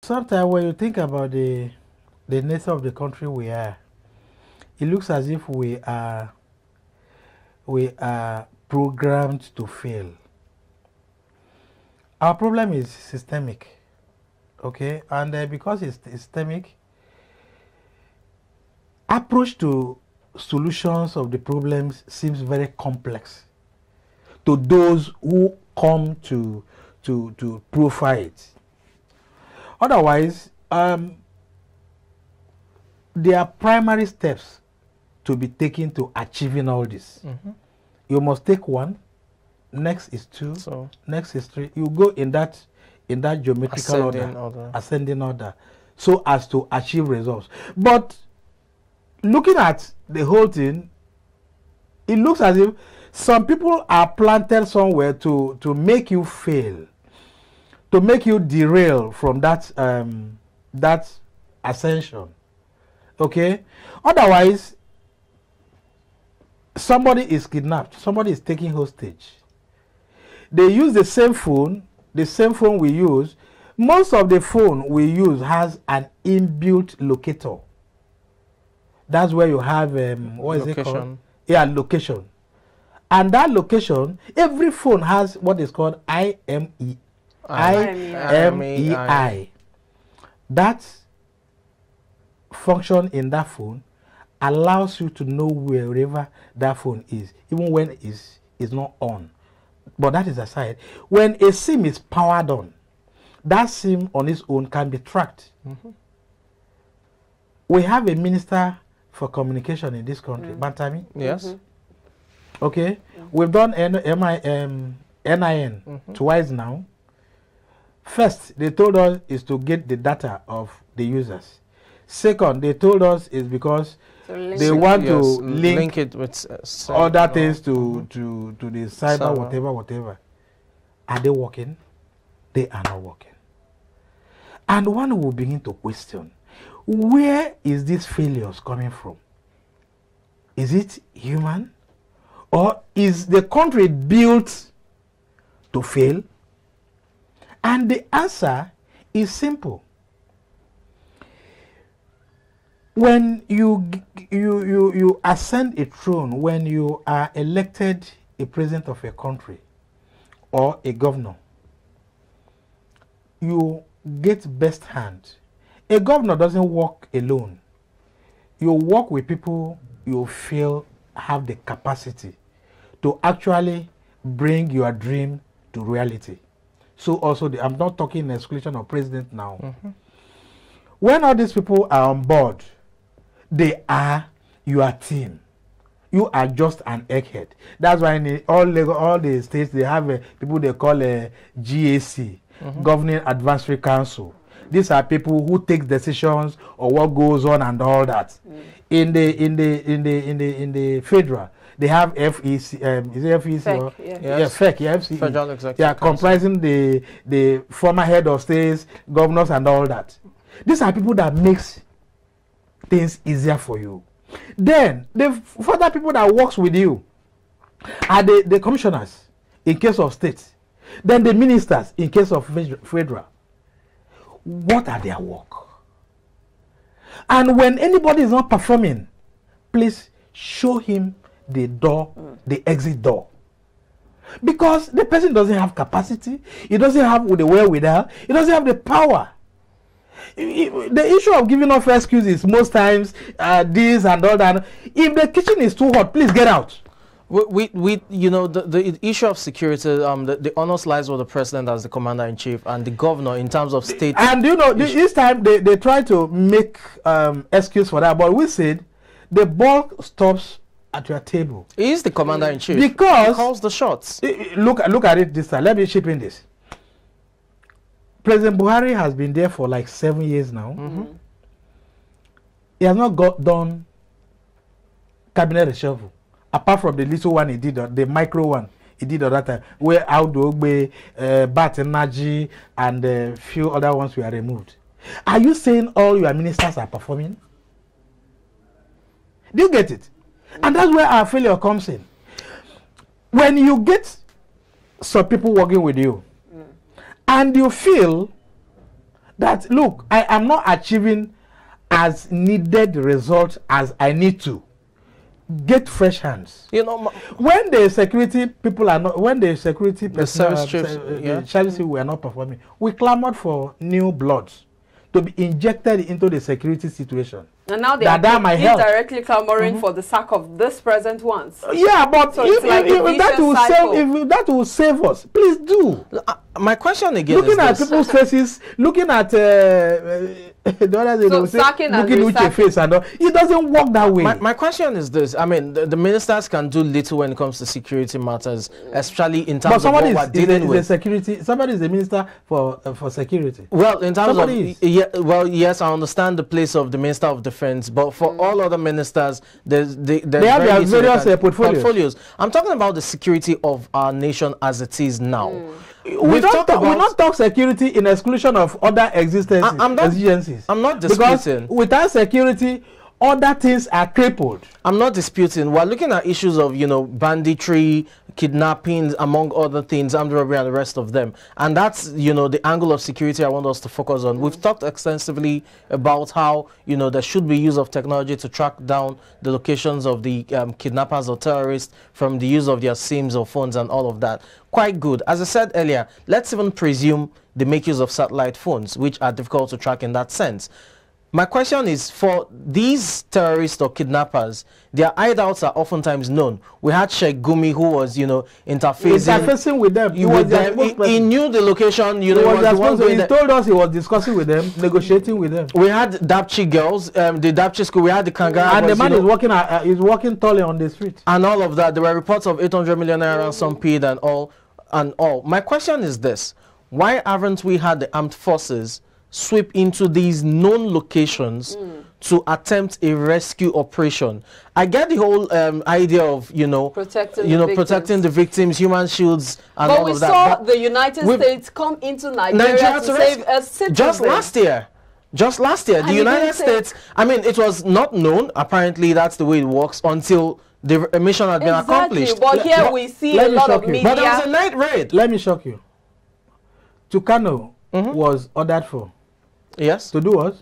sometimes when you think about the nature of the country we are, it looks as if we are programmed to fail. Our problem is systemic, okay? And because it's systemic, approach to solutions of the problems seems very complex to those who come to profile it. Otherwise, there are primary steps to be taken to achieving all this. You must take one, next is two, next is three. You go in that geometrical ascending order, so as to achieve results. But looking at the whole thing, it looks as if some people are planted somewhere to make you fail, to make you derail from that that ascension. Okay? Otherwise, somebody is kidnapped, somebody is taken hostage. They use the same phone we use. Most of the phone we use has an inbuilt locator. That's where you have what is it called? Yeah, location. And that location, every phone has what is called IMEI. That function in that phone allows you to know wherever that phone is, even when it is not on. But that is aside. When a SIM is powered on, that SIM on its own can be tracked. We have a minister for communication in this country, Bantami. Yes. Okay. We've done NIN twice now. First, they told us is to get the data of the users. Second, they told us is because they want to link it with other things to the cyber, whatever. Are they working? They are not working. And one will begin to question, where is these failures coming from? Is it human? Or is the country built to fail? And the answer is simple. When you ascend a throne, when you are elected a president of a country or a governor, you get best hand. A governor doesn't work alone. You work with people you feel have the capacity to actually bring your dream to reality. So also, I'm not talking in exclusion of president now. When all these people are on board, they are your team. You are just an egghead. That's why in all the states, they have people they call a GAC, Governing Advisory Council. These are people who take decisions on what goes on and all that. In the federal, they have FEC. Is it FEC? FEC, FEC, yeah, FCE. Federal Executive Yeah, Council. comprising the former head of states, governors, and all that. These are people that makes things easier for you. Then the further people that works with you are the commissioners in case of states. Then the ministers in case of federal. What are their work? And when anybody is not performing, please show him the door, the exit door. Because the person doesn't have capacity, he doesn't have the wherewithal, he doesn't have the power. The issue of giving off excuses most times, this and all that. If the kitchen is too hot, please get out. We you know, the issue of security, the honors lies with the president as the commander-in-chief and the governor in terms of state. And you know, this time they try to make excuse for that, but we said the ball stops at your table. He is the commander-in-chief. Because he calls the shots. Look at it this time. Let me chip in this. President Buhari has been there for like 7 years now. He has not done cabinet reshuffle, apart from the little one he did, the micro one he did at that time, where Audogbe, Bat Energy, and a few other ones were removed. Are you saying all your ministers are performing? Do you get it? And that's where our failure comes in. When you get some people working with you, and you feel that, look, I am not achieving as needed result as I need to. Get fresh hands. You know, when the security people are not, when the security services were not performing, we clamored for new bloods to be injected into the security situation. And now they are indirectly clamoring for the sack of this present ones. Yeah, but so if that will save us, please do. My question again looking is at people's faces, looking at the others, looking at your face and all, it doesn't work that way. My question is this: I mean, the ministers can do little when it comes to security matters, especially in terms of what we're dealing with. Somebody is the minister for security. Well, in terms of yes, I understand the place of the minister of defense, but for all other ministers, they have their various portfolios. I'm talking about the security of our nation as it is now. We don't talk security in exclusion of other exigencies. I'm not disputing. Because without security, other things are crippled. I'm not disputing. We're looking at issues of, banditry, kidnappings, among other things, armed robbery and the rest of them. And that's, the angle of security I want us to focus on. We've talked extensively about how, there should be use of technology to track down the locations of the kidnappers or terrorists from the use of their SIMs or phones and all of that. Quite good. As I said earlier, let's even presume they make use of satellite phones, which are difficult to track in that sense. My question is, for these terrorists or kidnappers, their hideouts are oftentimes known. We had Sheikh Gumi, who was, interfacing with them. He knew the location. He told us he was discussing with them, negotiating with them. We had Dapchi girls, the Dapchi school. We had the Kangara. And the man is walking tall on the street. And all of that. There were reports of 800 million naira ransom paid and all. My question is this: why haven't we had the armed forces sweep into these known locations to attempt a rescue operation? I get the whole idea of protecting the victims, human shields, and all of that. But we saw the United States come into Nigeria to save a citizen. Just last year, the United States. I mean, it was not known. Apparently, that's the way it works until the mission had been accomplished. But here we see a lot of media. But there was a night raid. Let me shock you. Tucano was ordered for. Yes. To do what?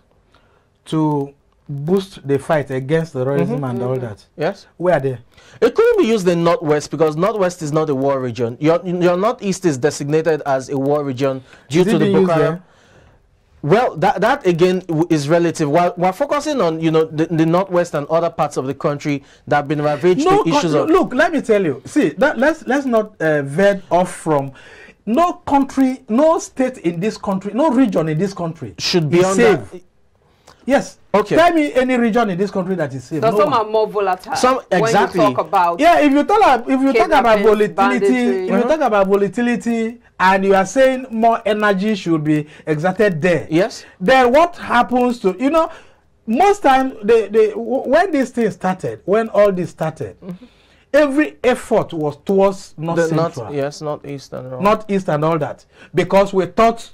To boost the fight against terrorism and all that. Yes. Where are they? It couldn't be used in Northwest because Northwest is not a war region. Your Northeast is designated as a war region due to the Boko Haram. Well, that again is relative. We're focusing on the Northwest and other parts of the country that have been ravaged to issues of. Look, let me tell you. See, let's not veer off from. No country, no state in this country, no region in this country should be safe. Yes. Okay. Tell me any region in this country that is safe. Some are more volatile. Some exactly. When you talk about if you talk about volatility, and you are saying more energy should be exerted there. Yes. Then what happens to most times when this thing started, when all this started. Every effort was towards Northeast and all that, because we thought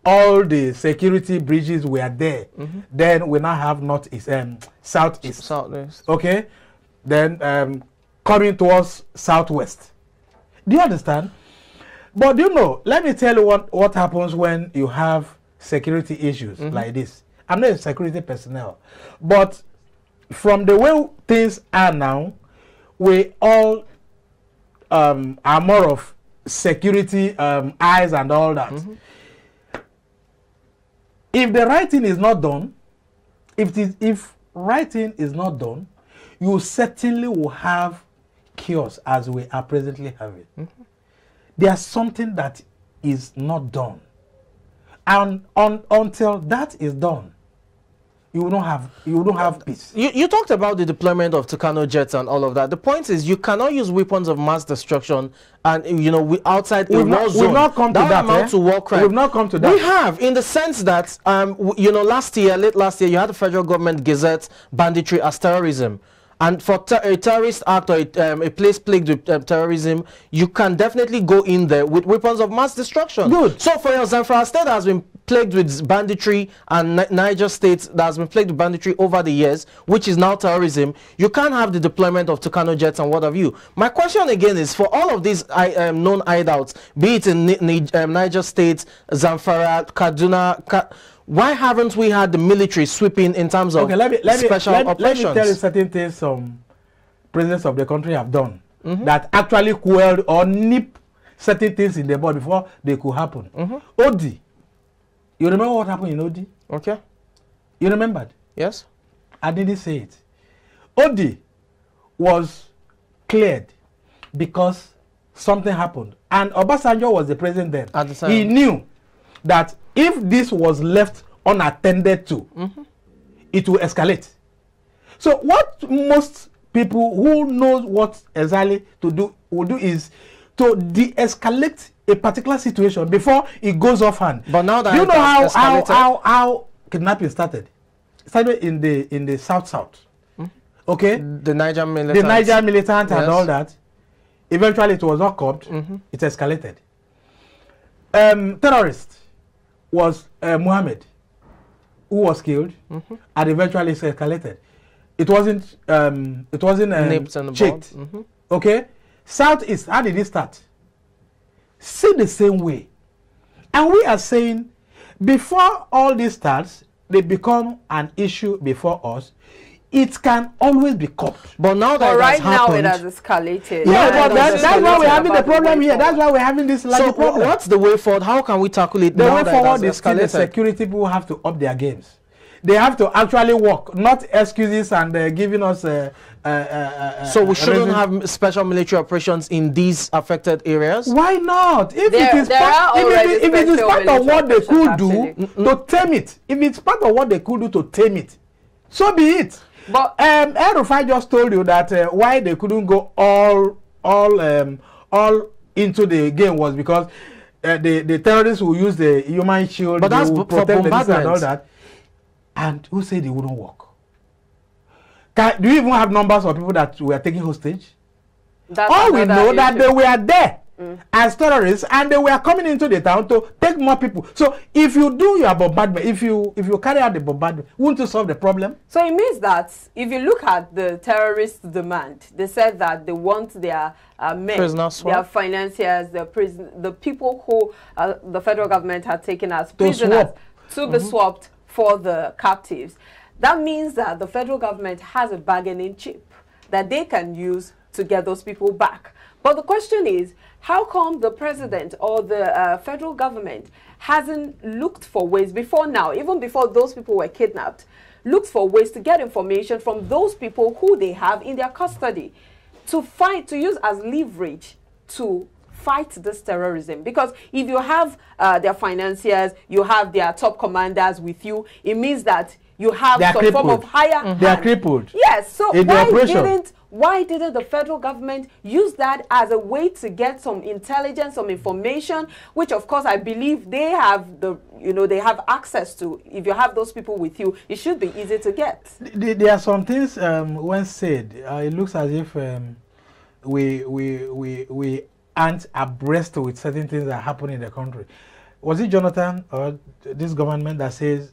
all the security bridges were there. Then we now have Northeast and Southeast. Okay, then coming towards Southwest. Do you understand? But let me tell you what happens when you have security issues like this. I'm not a security personnel, but from the way things are now, we all are more of security eyes and all that. If the writing is not done, if writing is not done, you certainly will have chaos as we are presently having. There's something that is not done, and until that is done, you don't have peace. You talked about the deployment of Tucano jets and all of that. The point is, you cannot use weapons of mass destruction and outside a war zone. We've not come to that. To war crime. We've not come to that. We have, in the sense that late last year, you had the federal government gazette banditry as terrorism. And for a terrorist act or a place plagued with terrorism, you can definitely go in there with weapons of mass destruction. Good. So, for example, Zamfara State has been plagued with banditry, and Niger State that has been plagued with banditry over the years, which is now terrorism. You can't have the deployment of Tucano jets and what have you. My question again is, for all of these known hideouts, be it in Niger State, Zamfara, Kaduna, why haven't we had the military sweeping in terms of special operations? Let me tell you certain things some presidents of the country have done that actually quelled or nip certain things in the bud before they could happen. Odi. You remember what happened in Odi? Okay. You remembered? Yes. I didn't say it. Odi was cleared because something happened. And Obasanjo was the president then. At the time. He knew that if this was left unattended to, it will escalate. So what most people who knows what exactly to do will do is to de-escalate a particular situation before it goes off hand. But now that do you know how kidnapping started? It started in the south. Okay? The Niger militant. The Niger militant and Yes. all that. Eventually it was not caught. It escalated. Terrorist was Muhammad, who was killed, and eventually it escalated. It wasn't Nipped and checked. Okay? Southeast, how did it start? See the same way. And we are saying, before all this starts, they become an issue before us. It can always be coped. But now that right now happened, it has escalated. Yeah, but That's that's why we're having the problem here. That's why we're having this large problem. what's the way forward? How can we tackle it The now way that forward it is has the escalated? security people have to up their games. They have to actually work, not excuses and giving us. So we shouldn't have special military operations in these affected areas? Why not? If There it is are already if it is special part of what they military could do operations, to tame it, if it's part of what they could do to tame it, so be it. But Erufai just told you that why they couldn't go all into the game was because the terrorists will use the human shield, but that's will for protect the distance and all bombardment. that. And who said they wouldn't work? Do you even have numbers of people that were taking hostage? that's All we another know that issue. they were there as terrorists and they were coming into the town to take more people. So if you do your bombardment, if you carry out the bombardment, won't you solve the problem? So it means that if you look at the terrorist demand, they said that they want their men, Prisoner swap. their financiers, the people who the federal government had taken as prisoners to be swapped for the captives. That means that the federal government has a bargaining chip that they can use to get those people back. But the question is, how come the president or the federal government hasn't looked for ways before now, even before those people were kidnapped, looked for ways to get information from those people who they have in their custody to use as leverage to fight this terrorism? Because if you have their financiers, you have their top commanders with you, it means that you have some form of higher hand. They are crippled. Yes, so why didn't the federal government use that as a way to get some intelligence, some information, which of course I believe they have they have access to. If you have those people with you, it should be easy to get. There are some things when said, it looks as if we aren't abreast with certain things that happen in the country. Was it Jonathan or this government that says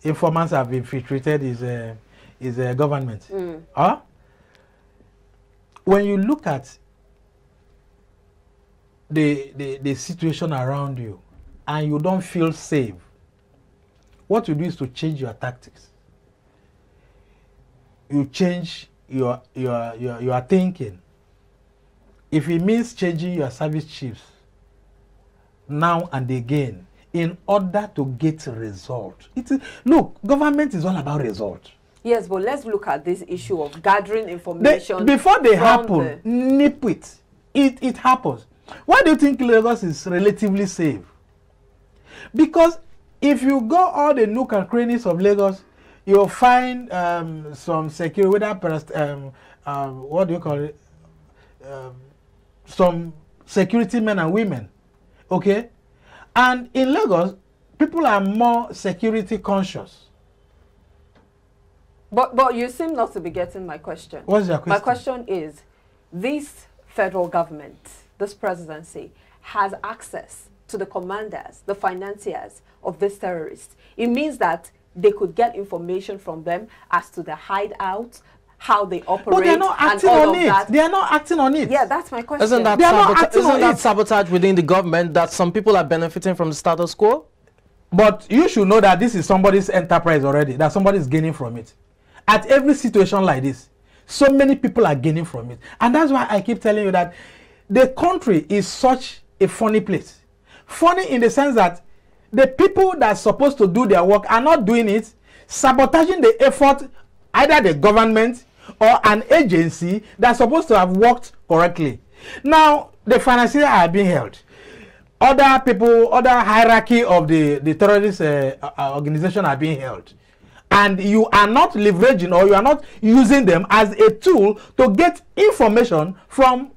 informants have infiltrated his government? Huh? When you look at the situation around you and you don't feel safe, what you do is to change your tactics. You change your thinking. If it means changing your service chiefs now and again in order to get result. Look, government is all about result. Yes, but let's look at this issue of gathering information. Before they happen, nip it. It happens. Why do you think Lagos is relatively safe? Because if you go all the nook and crannies of Lagos, you'll find some security, what do you call it? Some security men and women. Okay? And in Lagos, people are more security conscious. But you seem not to be getting my question. What's your question? My question is, this federal government, this presidency, has access to the commanders, the financiers of these terrorists. It means that they could get information from them as to their hideouts, how they operate, but they're not acting and all on of it. that. They are not acting on it. Yeah, that's my question. Isn't that sabotage within the government that some people are benefiting from the status quo? But you should know that this is somebody's enterprise already, that somebody is gaining from it. At every situation like this, so many people are gaining from it. And that's why I keep telling you that the country is such a funny place. Funny in the sense that the people that are supposed to do their work are not doing it, sabotaging the effort, either the government or an agency that's supposed to have worked correctly. Now, the financiers are being held. Other people, other hierarchy of the terrorist organization are being held. And you are not leveraging, or you are not using them as a tool to get information from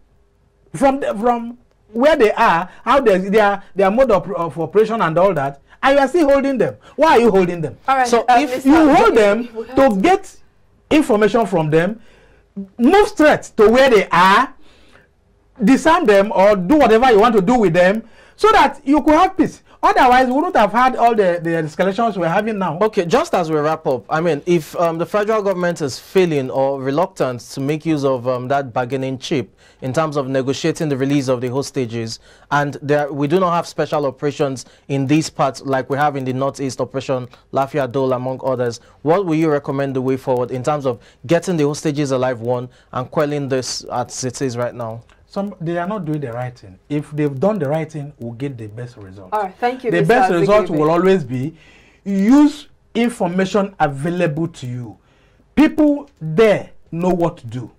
where they are, how their mode of operation and all that, and you are still holding them. Why are you holding them? All right, so if you hold them to get information from them, move straight to where they are, disarm them or do whatever you want to do with them, so that you could have peace. Otherwise, we wouldn't have had all the escalations we're having now. Okay, just as we wrap up, I mean, if the federal government is failing or reluctant to make use of that bargaining chip in terms of negotiating the release of the hostages, and we do not have special operations in these parts like we have in the Northeast, Operation Lafia Dole, among others, what will you recommend the way forward in terms of getting the hostages alive, one, and quelling this as it is right now? They are not doing the right thing. If they've done the right thing, we'll get the best result. All right, thank you. The best result will always be use information available to you. People there know what to do.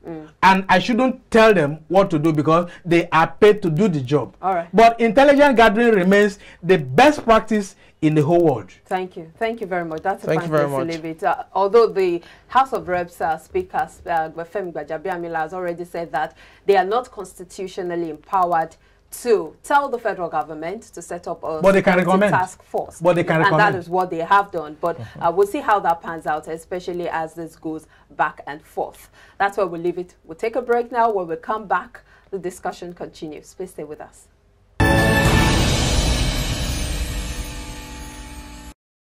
And I shouldn't tell them what to do because they are paid to do the job. All right. But intelligence gathering remains the best practice in the whole world. Thank you. Thank you very much. That's a Thank you very much. To leave it. Although the House of Reps Speaker, Femi Gbajabiamila, has already said that they are not constitutionally empowered to tell the federal government to set up a task force. But they can recommend. And that is what they have done. But we'll see how that pans out, especially as this goes back and forth. That's where we'll leave it. We'll take a break now. When we come back, the discussion continues. Please stay with us.